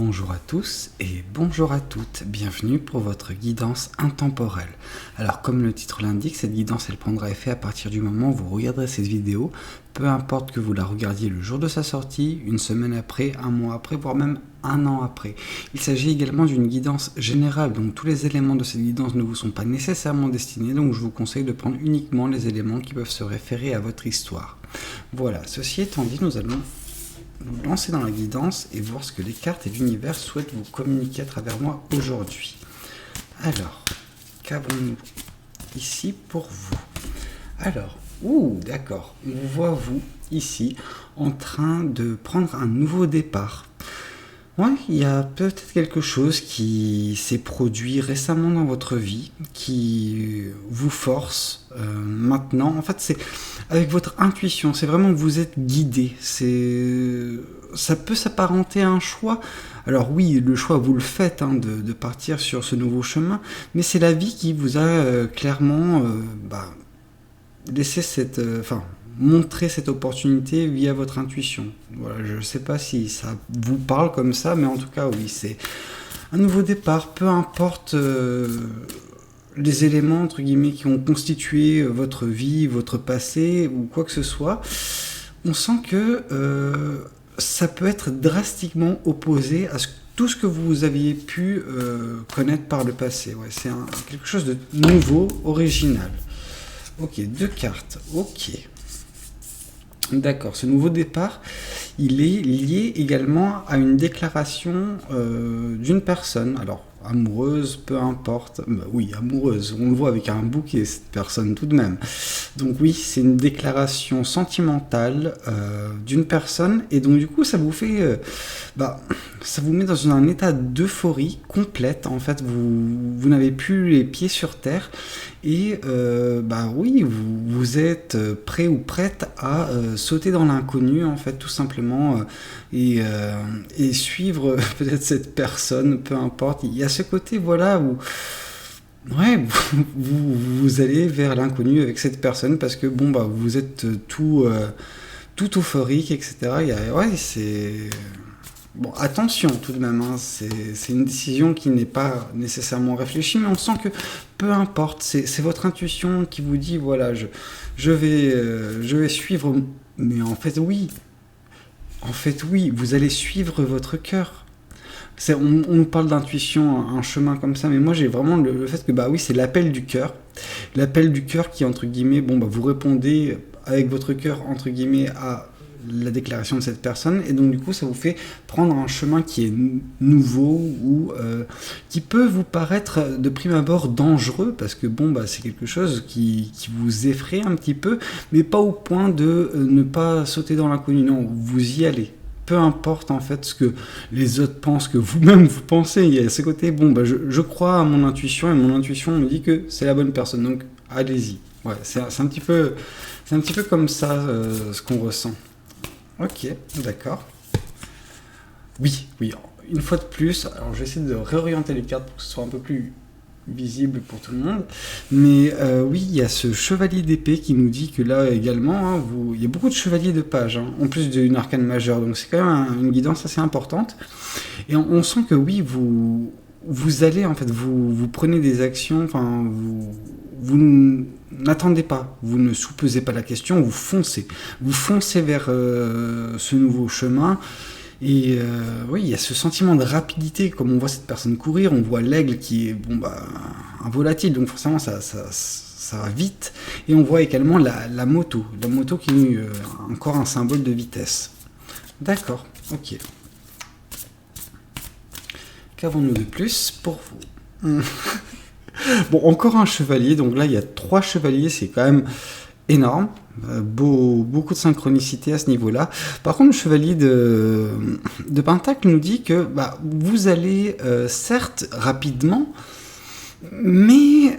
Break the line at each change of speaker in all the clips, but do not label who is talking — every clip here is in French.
Bonjour à tous et bonjour à toutes, bienvenue pour votre guidance intemporelle. Alors comme le titre l'indique, cette guidance elle prendra effet à partir du moment où vous regarderez cette vidéo, peu importe que vous la regardiez le jour de sa sortie, une semaine après, un mois après, voire même un an après. Il s'agit également d'une guidance générale, donc tous les éléments de cette guidance ne vous sont pas nécessairement destinés, donc je vous conseille de prendre uniquement les éléments qui peuvent se référer à votre histoire. Voilà, ceci étant dit, nous allons nous lancer dans la guidance et voir ce que les cartes et l'univers souhaitent vous communiquer à travers moi aujourd'hui. Alors, qu'avons-nous ici pour vous? Alors, d'accord, on vous voit vous ici en train de prendre un nouveau départ. Ouais, il y a peut-être quelque chose qui s'est produit récemment dans votre vie, qui vous force maintenant. En fait, c'est avec votre intuition, c'est vraiment que vous êtes guidé. Ça peut s'apparenter à un choix. Alors oui, le choix, vous le faites de partir sur ce nouveau chemin, mais c'est la vie qui vous a clairement laissé montrer cette opportunité via votre intuition. Voilà, je ne sais pas si ça vous parle comme ça, mais en tout cas, oui, c'est un nouveau départ, peu importe les éléments, entre guillemets, qui ont constitué votre vie, votre passé, ou quoi que ce soit. On sent que ça peut être drastiquement opposé à tout ce que vous aviez pu connaître par le passé. Ouais, c'est quelque chose de nouveau, original. Ok, 2 cartes, ok. D'accord, ce nouveau départ, il est lié également à une déclaration d'une personne, alors amoureuse, peu importe, oui, amoureuse, on le voit avec un bouquet, cette personne tout de même. Donc oui, c'est une déclaration sentimentale d'une personne, et donc du coup, ça vous fait, ça vous met dans un état d'euphorie complète, en fait, vous n'avez plus les pieds sur terre, et oui, vous êtes prêt ou prête à sauter dans l'inconnu, en fait, tout simplement, et suivre peut-être cette personne, peu importe. Il y a ce côté, voilà, où ouais, vous allez vers l'inconnu avec cette personne parce que vous êtes tout euphorique, etc. C'est bon, attention tout de même, c'est une décision qui n'est pas nécessairement réfléchie, mais on sent que peu importe, c'est votre intuition qui vous dit voilà, je vais suivre, mais en fait oui, vous allez suivre votre cœur. On nous parle d'intuition, un chemin comme ça, mais moi j'ai vraiment le fait que c'est l'appel du cœur qui entre guillemets, vous répondez avec votre cœur entre guillemets à la déclaration de cette personne, et donc du coup ça vous fait prendre un chemin qui est nouveau ou qui peut vous paraître de prime abord dangereux parce que c'est quelque chose qui vous effraie un petit peu, mais pas au point de ne pas sauter dans l'inconnu. Non, vous y allez. Peu importe en fait ce que les autres pensent, que vous-même vous pensez, il y a ce côté, je crois à mon intuition et mon intuition me dit que c'est la bonne personne, donc allez-y. Ouais, c'est un petit peu comme ça ce qu'on ressent. Ok, d'accord. Oui, une fois de plus, alors je vais essayer de réorienter les cartes pour que ce soit un peu plus visible pour tout le monde, mais oui, il y a ce chevalier d'épée qui nous dit que là également, il y a beaucoup de chevaliers de page, en plus d'une arcane majeure, donc c'est quand même une guidance assez importante, et on sent que oui, vous allez, en fait, vous prenez des actions, enfin, vous n'attendez pas, vous ne soupesez pas la question, vous foncez vers ce nouveau chemin. Et oui, il y a ce sentiment de rapidité, comme on voit cette personne courir, on voit l'aigle qui est un volatile, donc forcément ça va vite, et on voit également la moto qui est encore un symbole de vitesse. D'accord, ok. Qu'avons-nous de plus pour vous? Bon, encore un chevalier, donc là il y a 3 chevaliers, c'est quand même énorme, beaucoup de synchronicité à ce niveau-là. Par contre, le chevalier de Pentacle nous dit que vous allez certes rapidement, mais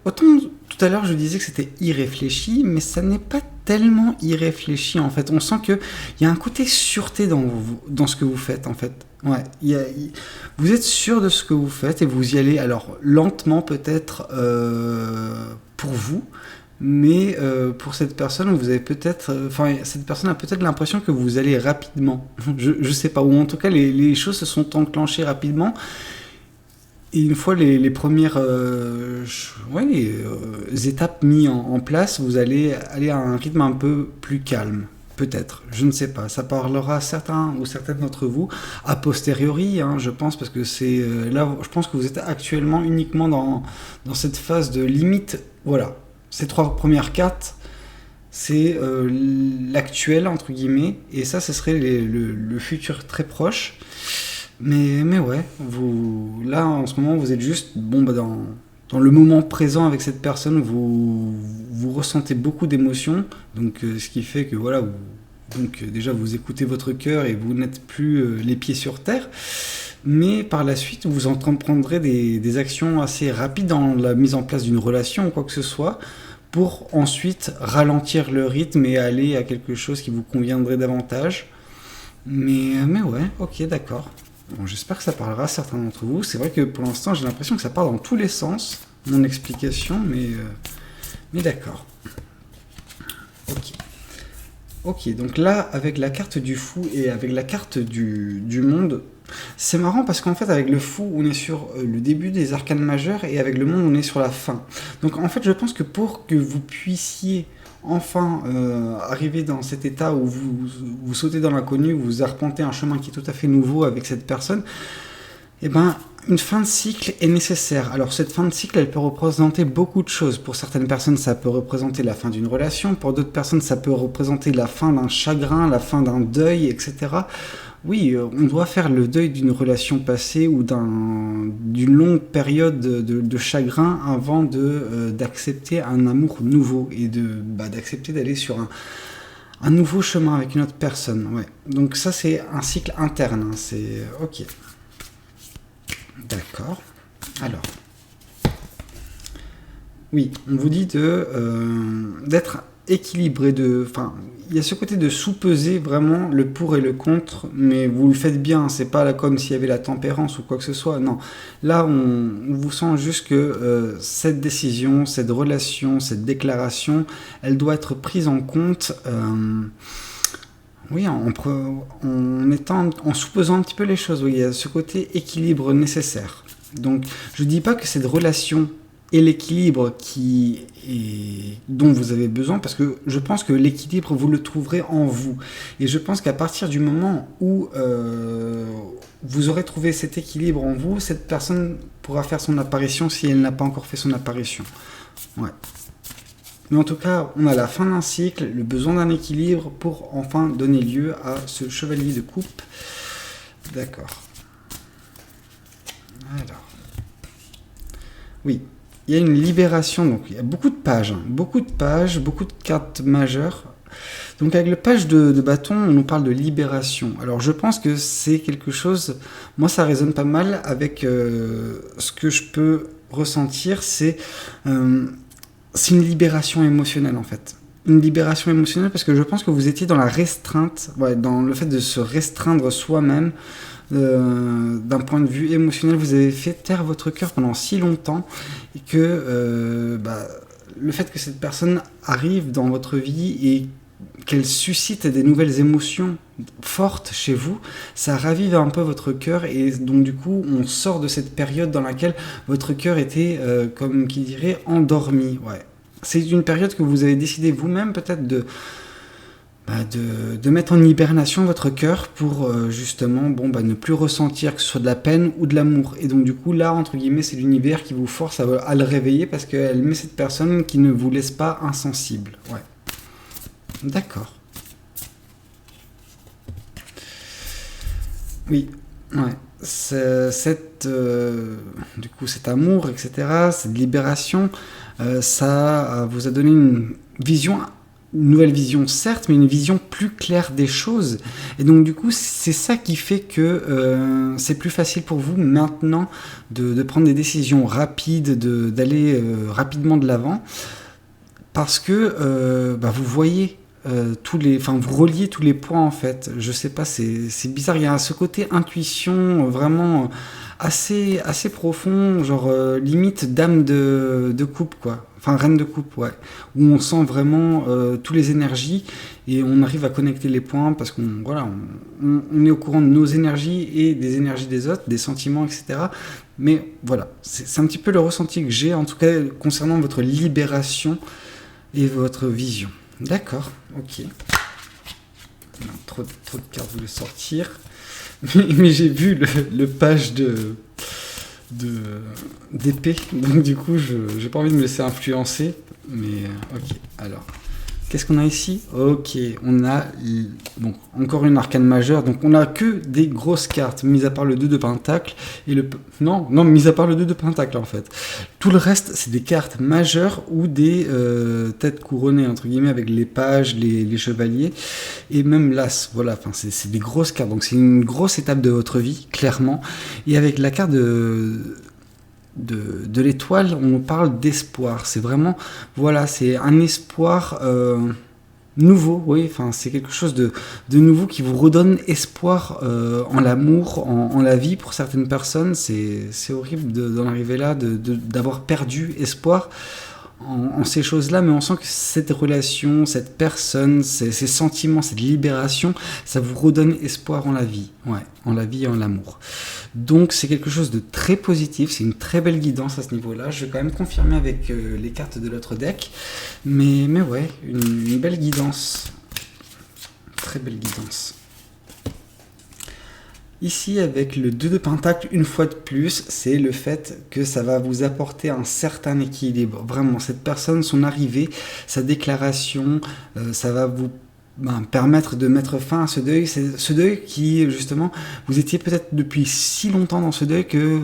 autant tout à l'heure je disais que c'était irréfléchi, mais ça n'est pas tellement irréfléchi en fait. On sent qu'il y a un côté sûreté dans ce que vous faites en fait. Ouais, vous êtes sûr de ce que vous faites et vous y allez alors lentement peut-être pour vous, mais pour cette personne, vous avez peut-être, cette personne a peut-être l'impression que vous allez rapidement. Je sais pas, ou en tout cas les choses se sont enclenchées rapidement. Et une fois les premières étapes mises en place, vous allez aller à un rythme un peu plus calme. Peut-être, je ne sais pas. Ça parlera à certains ou certaines d'entre vous a posteriori, hein, je pense, parce que c'est là, je pense que vous êtes actuellement uniquement dans cette phase de limite. Voilà, ces 3 premières cartes, c'est l'actuel, entre guillemets, et ça, ce serait le futur très proche. Mais ouais, là en ce moment vous êtes juste dans le moment présent avec cette personne, vous ressentez beaucoup d'émotions, donc ce qui fait que voilà, déjà vous écoutez votre cœur et vous n'êtes plus les pieds sur terre, mais par la suite vous entreprendrez des actions assez rapides dans la mise en place d'une relation ou quoi que ce soit, pour ensuite ralentir le rythme et aller à quelque chose qui vous conviendrait davantage. Mais ouais, ok, d'accord. Bon, j'espère que ça parlera à certains d'entre vous. C'est vrai que pour l'instant, j'ai l'impression que ça part dans tous les sens, mon explication, mais d'accord. Ok. Ok, donc là, avec la carte du fou et avec la carte du monde, c'est marrant parce qu'en fait, avec le fou, on est sur le début des arcanes majeures et avec le monde, on est sur la fin. Donc en fait, je pense que pour que vous puissiez enfin arriver dans cet état où vous sautez dans l'inconnu, vous arpentez un chemin qui est tout à fait nouveau avec cette personne, eh ben, une fin de cycle est nécessaire. Alors cette fin de cycle, elle peut représenter beaucoup de choses. Pour certaines personnes, ça peut représenter la fin d'une relation. Pour d'autres personnes, ça peut représenter la fin d'un chagrin, la fin d'un deuil, etc. Oui, on doit faire le deuil d'une relation passée ou d'une longue période de chagrin avant d'accepter un amour nouveau et d'accepter d'aller sur un nouveau chemin avec une autre personne. Ouais. Donc ça, c'est un cycle interne. Hein. C'est ok. D'accord. Alors, oui, on vous dit d'être équilibré, il y a ce côté de sous-peser vraiment le pour et le contre, mais vous le faites bien, c'est pas là comme s'il y avait la tempérance ou quoi que ce soit, non. Là, on vous sent juste que cette décision, cette relation, cette déclaration, elle doit être prise en compte. Oui, en sous-pesant un petit peu les choses, oui, il y a ce côté équilibre nécessaire. Donc, je ne dis pas que cette relation est l'équilibre dont vous avez besoin, parce que je pense que l'équilibre, vous le trouverez en vous. Et je pense qu'à partir du moment où vous aurez trouvé cet équilibre en vous, cette personne pourra faire son apparition si elle n'a pas encore fait son apparition. Ouais. Mais en tout cas, on a la fin d'un cycle, le besoin d'un équilibre pour enfin donner lieu à ce chevalier de coupe. D'accord. Alors. Oui, il y a une libération, donc il y a beaucoup de pages, beaucoup de cartes majeures. Donc avec le page de bâton, on nous parle de libération. Alors je pense que c'est quelque chose, moi ça résonne pas mal avec ce que je peux ressentir, c'est une libération émotionnelle en fait. Une libération émotionnelle parce que je pense que vous étiez dans la restreinte, dans le fait de se restreindre soi-même. D'un point de vue émotionnel, vous avez fait taire votre cœur pendant si longtemps et que le fait que cette personne arrive dans votre vie et qu'elle suscite des nouvelles émotions fortes chez vous, ça ravive un peu votre cœur et donc du coup on sort de cette période dans laquelle votre cœur était comme qui dirait endormi. Ouais. C'est une période que vous avez décidé vous-même peut-être de mettre en hibernation votre cœur pour justement ne plus ressentir que ce soit de la peine ou de l'amour. Et donc du coup là, entre guillemets, c'est l'univers qui vous force à le réveiller parce qu'elle met cette personne qui ne vous laisse pas insensible. Ouais. D'accord. Oui, ouais. Du coup, cet amour, etc., cette libération, ça vous a donné une nouvelle vision certes, mais une vision plus claire des choses. Et donc du coup, c'est ça qui fait que c'est plus facile pour vous maintenant de prendre des décisions rapides, d'aller rapidement de l'avant, parce que vous voyez vous reliez tous les points en fait. Je sais pas, c'est bizarre. Il y a ce côté intuition vraiment assez profond, genre limite dame de coupe, quoi. Enfin, reine de coupe, ouais. Où on sent vraiment toutes les énergies et on arrive à connecter les points parce qu'on voilà, on est au courant de nos énergies et des énergies des autres, des sentiments, etc. Mais voilà, c'est un petit peu le ressenti que j'ai, en tout cas concernant votre libération et votre vision. D'accord, ok. Non, trop de cartes voulaient sortir. Mais j'ai vu le page d'épée, donc du coup, j'ai pas envie de me laisser influencer. Mais ok, alors. Qu'est-ce qu'on a ici? Ok, on a donc encore une arcane majeure. Donc on a que des grosses cartes, mis à part le 2 de pentacle et le non, mis à part le 2 de pentacle en fait. Tout le reste, c'est des cartes majeures ou des têtes couronnées entre guillemets avec les pages, les chevaliers et même l'as. Voilà, enfin c'est des grosses cartes. Donc c'est une grosse étape de votre vie clairement. Et avec la carte de l'étoile, on parle d'espoir. C'est vraiment, voilà, c'est un espoir nouveau, oui, enfin, c'est quelque chose de nouveau qui vous redonne espoir en l'amour, en la vie. Pour certaines personnes, c'est horrible d'en arriver là, d'avoir perdu espoir en ces choses-là, mais on sent que cette relation, cette personne, ces sentiments, cette libération, ça vous redonne espoir en la vie, ouais, en la vie et en l'amour. Donc c'est quelque chose de très positif, c'est une très belle guidance à ce niveau-là. Je vais quand même confirmer avec les cartes de l'autre deck, mais ouais, une belle guidance, très belle guidance. Ici, avec le 2 de pentacle, une fois de plus, c'est le fait que ça va vous apporter un certain équilibre. Vraiment, cette personne, son arrivée, sa déclaration, ça va vous permettre de mettre fin à ce deuil. C'est ce deuil qui, justement, vous étiez peut-être depuis si longtemps dans ce deuil que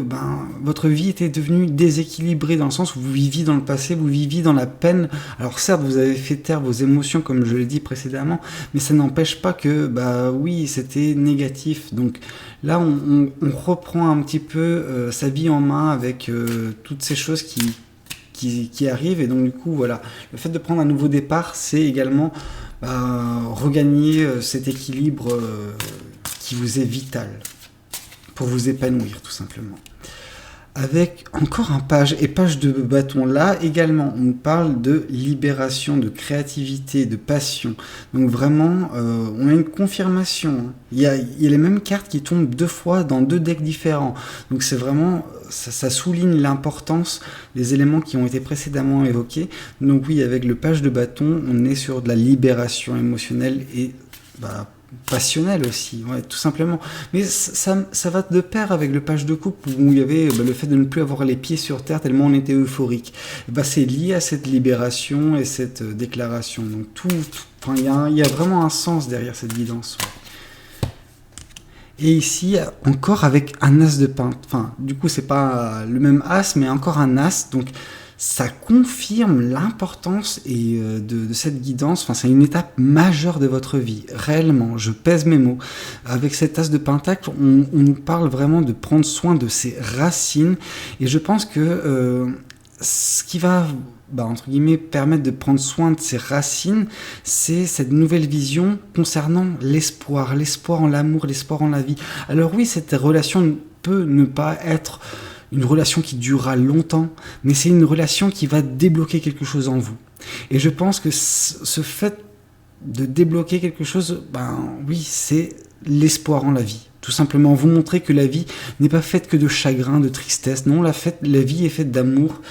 votre vie était devenue déséquilibrée dans le sens où vous viviez dans le passé, vous viviez dans la peine. Alors certes, vous avez fait taire vos émotions, comme je l'ai dit précédemment, mais ça n'empêche pas que, oui, c'était négatif. Donc là, on reprend un petit peu sa vie en main avec toutes ces choses qui arrivent. Et donc du coup, voilà, le fait de prendre un nouveau départ, c'est également regagner cet équilibre qui vous est vital pour vous épanouir tout simplement. Avec encore un page de bâton là également, on parle de libération, de créativité, de passion. Donc vraiment, on a une confirmation. Il y a les mêmes cartes qui tombent 2 fois dans 2 decks différents. Donc c'est vraiment, ça souligne l'importance des éléments qui ont été précédemment évoqués. Donc oui, avec le page de bâton, on est sur de la libération émotionnelle et passionnel aussi, ouais, tout simplement. Mais ça va de pair avec le page de coupe où il y avait le fait de ne plus avoir les pieds sur terre tellement on était euphorique. C'est lié à cette libération et cette déclaration. Donc il y a vraiment un sens derrière cette guidance. Ouais. Et ici, encore avec un as de pentacle. Enfin, du coup, c'est pas le même as, mais encore un as. Donc, ça confirme l'importance de cette guidance. Enfin, c'est une étape majeure de votre vie, réellement. Je pèse mes mots. Avec cet as de pentacle, on nous parle vraiment de prendre soin de ses racines. Et je pense que ce qui va, entre guillemets, permettre de prendre soin de ses racines, c'est cette nouvelle vision concernant l'espoir en l'amour, l'espoir en la vie. Alors oui, cette relation peut ne pas être une relation qui durera longtemps, mais c'est une relation qui va débloquer quelque chose en vous. Et je pense que ce fait de débloquer quelque chose, oui, c'est l'espoir en la vie. Tout simplement, vous montrer que la vie n'est pas faite que de chagrin, de tristesse. Non, la vie est faite d'amour,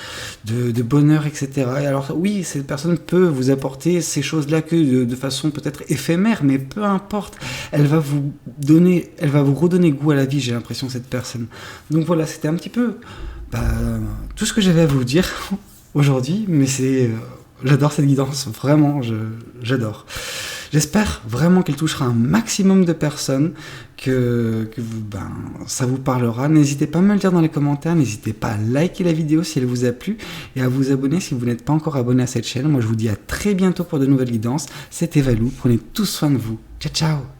de bonheur, etc. Et alors oui, cette personne peut vous apporter ces choses-là que de façon peut-être éphémère, mais peu importe. Elle va vous redonner goût à la vie, j'ai l'impression, cette personne. Donc voilà, c'était un petit peu tout ce que j'avais à vous dire aujourd'hui, mais j'adore cette guidance, vraiment, j'adore. J'espère vraiment qu'elle touchera un maximum de personnes, que ça vous parlera. N'hésitez pas à me le dire dans les commentaires, n'hésitez pas à liker la vidéo si elle vous a plu et à vous abonner si vous n'êtes pas encore abonné à cette chaîne. Moi je vous dis à très bientôt pour de nouvelles guidances. C'était Valou, prenez tous soin de vous. Ciao ciao.